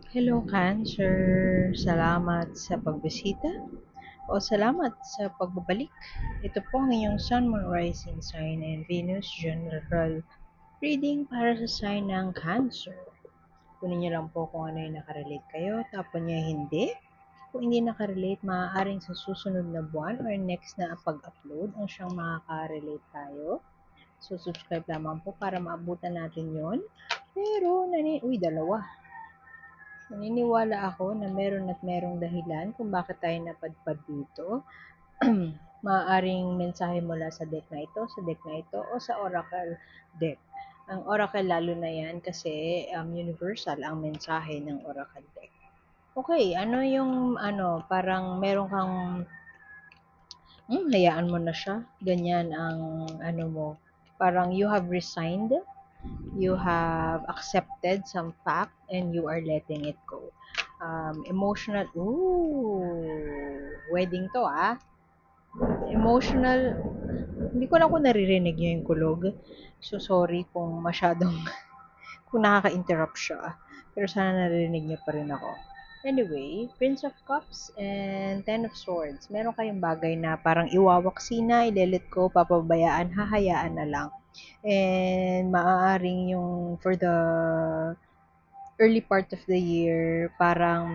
Hello, Cancer. Salamat sa pagbisita o salamat sa pagbabalik. Ito po ang inyong Sun, Moon, Rising Sign and Venus General Reading para sa sign ng Cancer. Kunin niyo lang po kung ano yung nakarelate kayo, tapon niya hindi. Kung hindi nakarelate, maaaring sa susunod na buwan or next na pag-upload ang siyang makaka-relate tayo. So, subscribe lamang po para maabutan natin yon. Pero, uy, dalawa. Naniniwala ako na meron at merong dahilan kung bakit tayo napadpad dito. Maaaring mensahe mula sa deck na ito, sa deck na ito, o sa oracle deck. Ang oracle lalo na yan kasi universal ang mensahe ng oracle deck. Okay, ano yung parang meron kang, hayaan mo na siya. Ganyan ang mo. Parang you have resigned, you have accepted some fact, and you are letting it go. Emotional, wedding to Emotional, hindi ko lang kung naririnig niyo yung kulog. So, sorry kung masyadong, kung nakaka-interrupt siya. Pero sana naririnig niyo pa rin ako. Anyway, Prince of Cups and Ten of Swords. Meron kayong bagay na parang iwawaksi na, ilelet ko, papabayaan, hahayaan na lang. And maaaring yung for the early part of the year, parang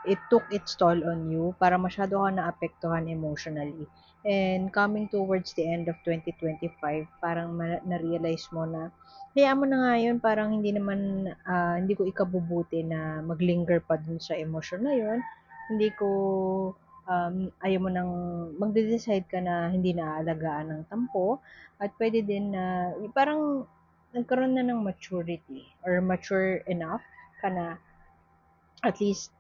it took its toll on you, parang masyado ka naapektuhan emotionally. And coming towards the end of 2025, parang na-realize mo na, hayaan mo na nga yun, parang hindi naman, hindi ko ikabubuti na maglinger pa dun sa emosyon na yun. Hindi ko, ayaw mo nang, magde-decide ka na hindi na aalagaan ng tampo, at pwede din na, parang, nagkaroon na ng maturity or mature enough ka na at least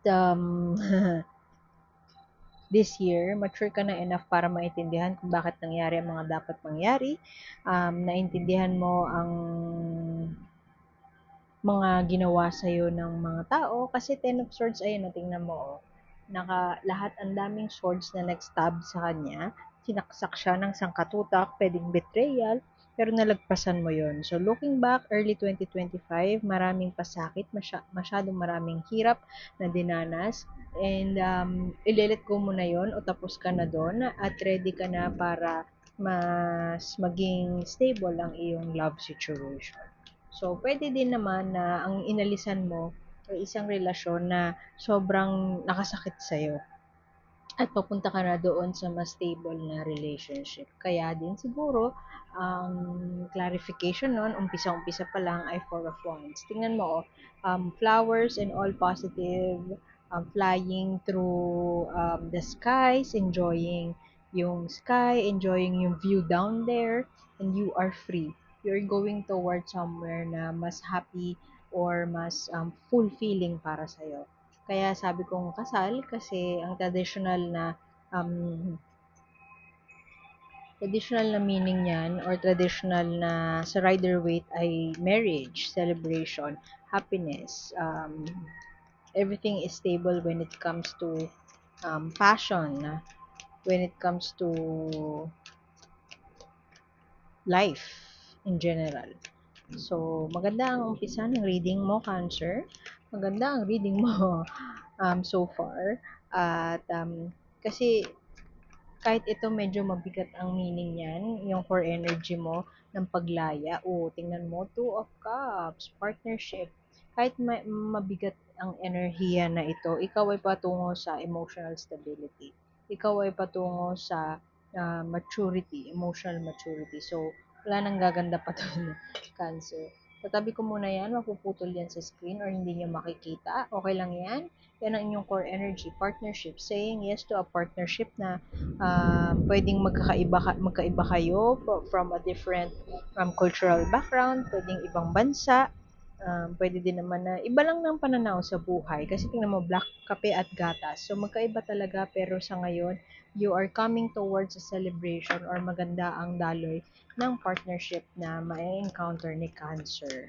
this year, mature ka na enough para maintindihan kung bakit nangyari ang mga dapat mangyari. Naintindihan mo ang mga ginawa sa'yo ng mga tao. Kasi Ten of Swords, ayun, tingnan mo, lahat ang daming swords na nag-stab sa kanya. Sinaksak siya ng sangkatutak, pwedeng betrayal, pero nalagpasan mo yon. So, looking back, early 2025, maraming pasakit, masyadong maraming hirap na dinanas, and ilelet go mo na yon o tapos ka na doon at ready ka na para mas maging stable ang iyong love situation. So, pwede din naman na ang inalisan mo ay isang relasyon na sobrang nakasakit sa'yo at papunta ka na doon sa mas stable na relationship. Kaya din siguro, ang clarification nun, umpisa-umpisa pa lang ay Four of Wands. Tingnan mo, flowers and all positive, flying through the skies, enjoying yung sky, enjoying yung view down there, and you are free. You're going towards somewhere na mas happy or mas fulfilling para sa'yo. Kaya sabi kong kasal kasi ang um, traditional na meaning niyan or traditional na sa Rider-Waite ay marriage, celebration, happiness. Everything is stable when it comes to passion, when it comes to life in general. So, maganda ang umpisa ng reading mo, Cancer. Maganda ang reading mo so far. At kasi kahit ito medyo mabigat ang meaning niyan, yung core energy mo ng paglaya. Tingnan mo, Two of Cups, partnership. Kahit mabigat ang enerhiya na ito, ikaw ay patungo sa emotional stability. Ikaw ay patungo sa maturity, emotional maturity. So, wala nang gaganda pa doon, Cancer. Tatabi ko muna yan, mapuputol yan sa screen or hindi nyo makikita. Okay lang yan. Yan ang inyong core energy, partnership. Saying yes to a partnership na pwedeng magkaiba kayo from a different cultural background, pwedeng ibang bansa, pwede din naman na iba lang ng pananaw sa buhay. Kasi tingnan mo, black, kape at gatas. So magkaiba talaga pero sa ngayon, you are coming towards a celebration or maganda ang daloy ng partnership na ma-encounter ni Cancer.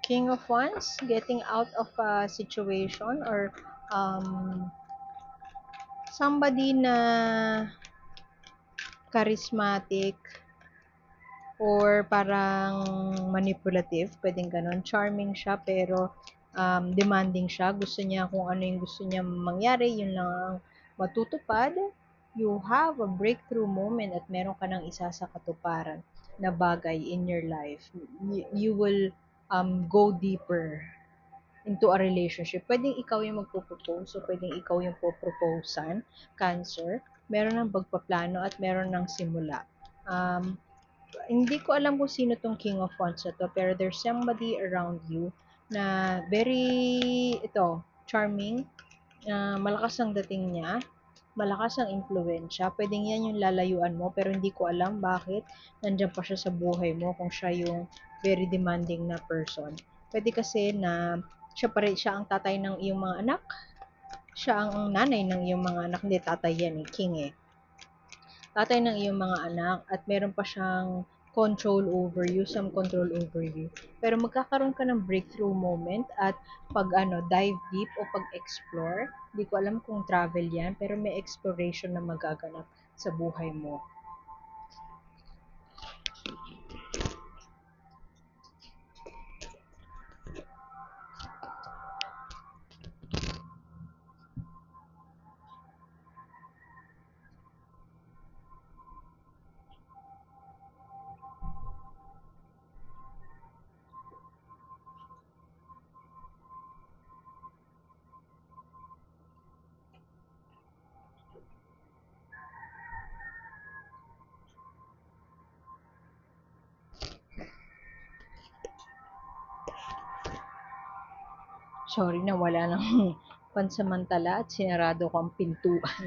King of Wands, getting out of a situation or somebody na charismatic, or parang manipulative, pwedeng gano'n. Charming siya pero demanding siya. Gusto niya kung ano yung gusto niya mangyari, yun lang ang matutupad. You have a breakthrough moment at meron ka ng isa sa katuparan na bagay in your life. You will go deeper into a relationship. Pwedeng ikaw yung magpo-propose o pwedeng ikaw yung po-proposean, Cancer. Meron ng pagpaplano at meron ng simula. Hindi ko alam kung sino tong King of Wands na to, pero there's somebody around you na very, ito, charming, malakas ang dating niya, malakas ang impluensya, pwedeng yan yung lalayuan mo, pero hindi ko alam bakit nandiyan pa siya sa buhay mo kung siya yung very demanding na person. Pwede kasi na siya ang tatay ng iyong mga anak, siya ang nanay ng iyong mga anak, hindi tatay yan eh, king eh. Tatay ng iyong mga anak at meron pa siyang control over you, some control over you. Pero magkakaroon ka ng breakthrough moment at pag dive deep o pag-explore, hindi ko alam kung travel yan, pero may exploration na magaganap sa buhay mo. Sorry na wala ng pansamantala at sinarado ko ang pintuan.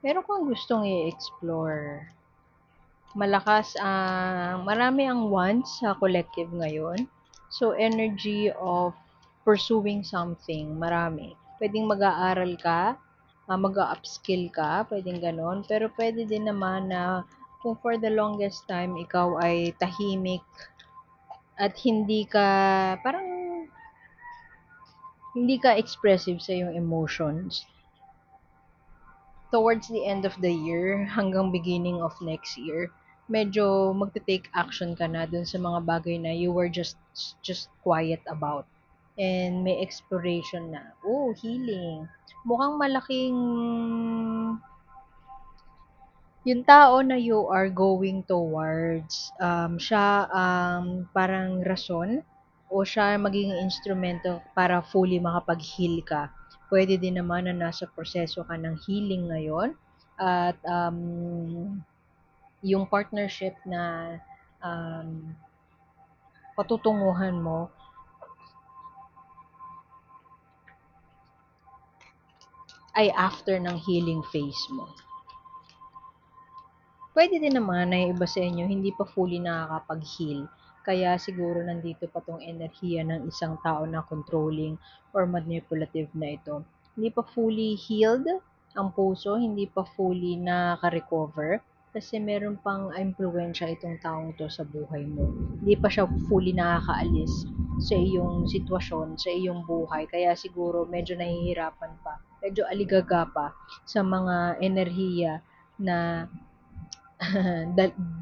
Meron kang gustong i-explore. Marami ang wands sa collective ngayon. So, energy of pursuing something, marami. Pwedeng mag-aaral ka, mag-upskill ka, pwedeng ganon. Pero pwede din naman na kung for the longest time, ikaw ay tahimik at parang hindi ka expressive sa iyong emotions. Towards the end of the year hanggang beginning of next year, medyo magte-take action ka na dun sa mga bagay na you were just quiet about. And may exploration na. Oh, healing. Mukhang malaking yung tao na you are going towards, siya ang parang rason o siya magiging instrumento para fully makapag-heal ka. Pwede din naman na nasa proseso ka ng healing ngayon at yung partnership na um, patutunguhan mo ay after ng healing phase mo. Pwede din naman na yung iba sa inyo hindi pa fully nakakapag-heal. Kaya siguro nandito pa tong enerhiya ng isang tao na controlling or manipulative na ito. Hindi pa fully healed ang puso, hindi pa fully nakaka-recover kasi meron pang impluwensya itong taong to sa buhay mo. Hindi pa siya fully nakakaalis sa iyong sitwasyon, sa iyong buhay. Kaya siguro medyo nahihirapan pa, medyo aligaga pa sa mga enerhiya na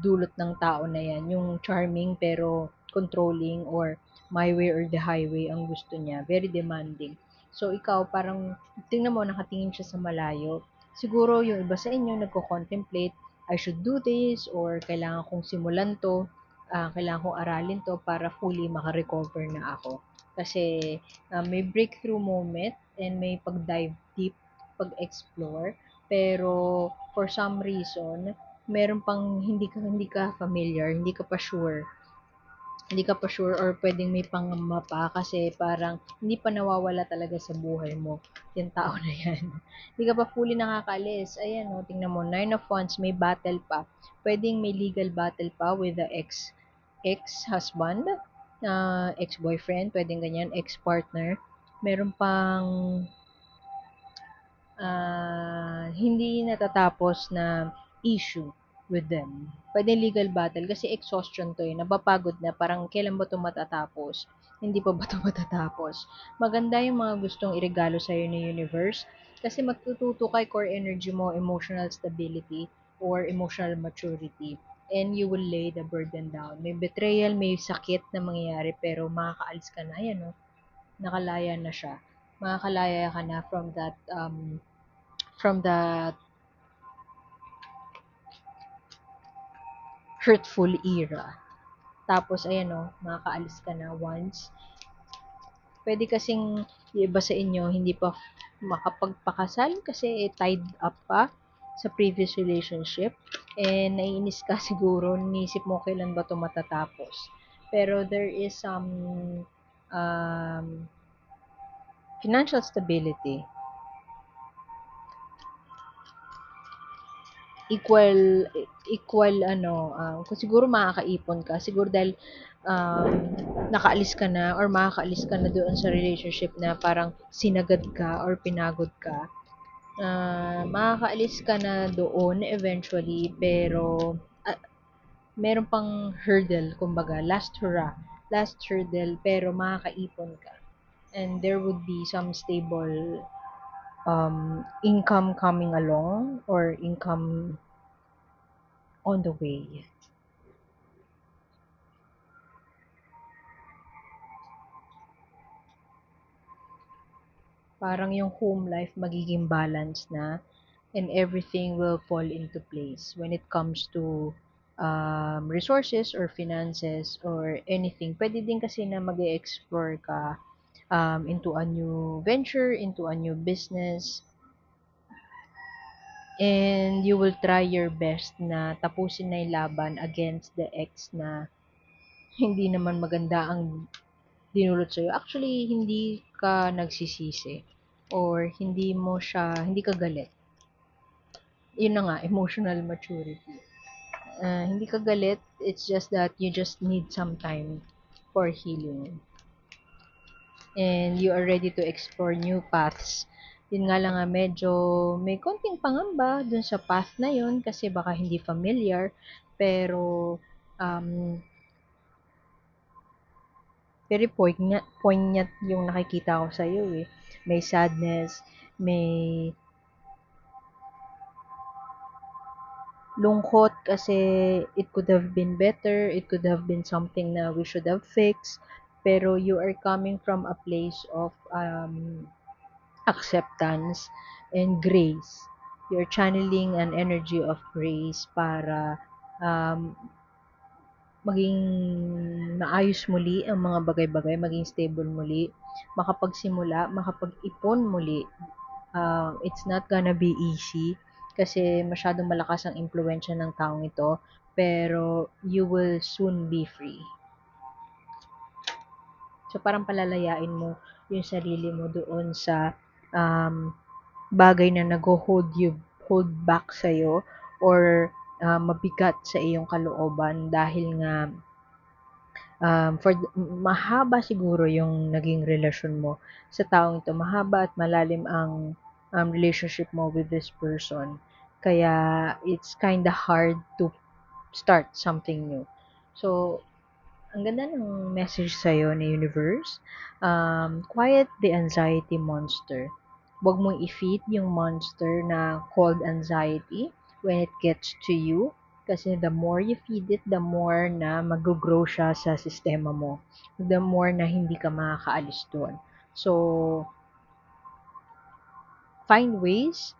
dulot ng tao na yan. Yung charming pero controlling or my way or the highway ang gusto niya. Very demanding. So, ikaw parang, tingnan mo, nakatingin siya sa malayo. Siguro yung iba sa inyo nagko-contemplate, I should do this or kailangan kong simulan to, kailangan kong aralin to para fully makarecover na ako. Kasi may breakthrough moment and may pag-dive deep, pag-explore, pero for some reason, meron pang hindi ka familiar, hindi ka pa sure or pwedeng may pangamba pa kasi parang hindi pa nawawala talaga sa buhay mo yung tao na yan. Hindi ka pa fully nakakaalis. Ayan, o, tingnan mo, Nine of Wands, may battle pa. Pwedeng may legal battle pa with the ex-husband, ex-boyfriend, pwedeng ganyan, ex-partner. Meron pang hindi natatapos na issue with them. Pwede legal battle kasi exhaustion to eh. Napapagod na, parang kailan ba ito matatapos? Hindi pa ba ito matatapos? Maganda yung mga gustong iregalo sa'yo ni universe kasi matututo kay core energy mo, emotional stability or emotional maturity, and you will lay the burden down. May betrayal, may sakit na mangyayari pero makakaalis ka na. Ayan, no? Nakalaya na siya. Makakalaya ka na from that hurtful era. Tapos, ayan o, makakaalis ka na once. Pwede kasing yung iba sa inyo hindi pa makapagpakasal kasi tied up pa sa previous relationship. And naiinis ka siguro, nisip mo kailan ba ito matatapos. Pero there is some um, financial stability, equal equal kung siguro makakaipon ka siguro dahil um, nakaalis ka na or makakaalis ka na doon sa relationship na parang sinagad ka or pinagod ka. Makakaalis ka na doon eventually pero ah, meron pang hurdle, kumbaga last hurdle, pero makakaipon ka and there would be some stable income coming along or income on the way. Parang yung home life magiging balance na and everything will fall into place when it comes to resources or finances or anything. Pwede din kasi na mag-explore ka into a new venture, into a new business, and you will try your best na tapusin na yung laban against the ex na hindi naman maganda ang dinulot sa'yo. Actually, hindi ka nagsisisi or hindi ka galit. Yun na nga, emotional maturity. Hindi ka galit, it's just that you just need some time for healing. And you are ready to explore new paths. Yun nga lang nga, medyo may konting pangamba dun sa path na yun kasi baka hindi familiar, pero um, very poignant yung nakikita ko sa'yo eh. May sadness, may lungkot kasi it could have been better, it could have been something na we should have fixed, pero you are coming from a place of acceptance and grace. You're channeling an energy of grace para um, maging maayos muli ang mga bagay-bagay, maging stable muli, makapagsimula, makapag-ipon muli. It's not gonna be easy kasi masyadong malakas ang impluensya ng taong ito, pero you will soon be free. So, parang palalayain mo yung sarili mo doon sa um, bagay na hold back sa'yo or mabigat sa iyong kalooban dahil nga mahaba siguro yung naging relasyon mo sa taong ito. Mahaba at malalim ang relationship mo with this person. Kaya it's kinda hard to start something new. So, ang ganda ng message sa'yo ni universe. Quiet the anxiety monster. Huwag mong i-feed yung monster na called anxiety when it gets to you. Kasi the more you feed it, the more na mag-grow siya sa sistema mo. The more na hindi ka makakaalis doon. So, find ways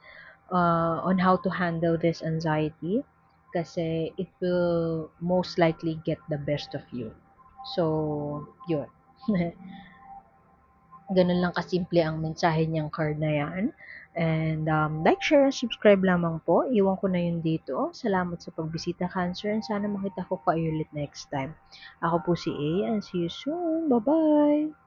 on how to handle this anxiety kasi it will most likely get the best of you. So, yun. Ganun lang kasimple ang mensahe niyang card na yan. And like, share, and subscribe lamang po. Iwan ko na yun dito. Salamat sa pagbisita, Cancer, and sana makita ko kayo ulit next time. Ako po si A, and see you soon. Bye-bye!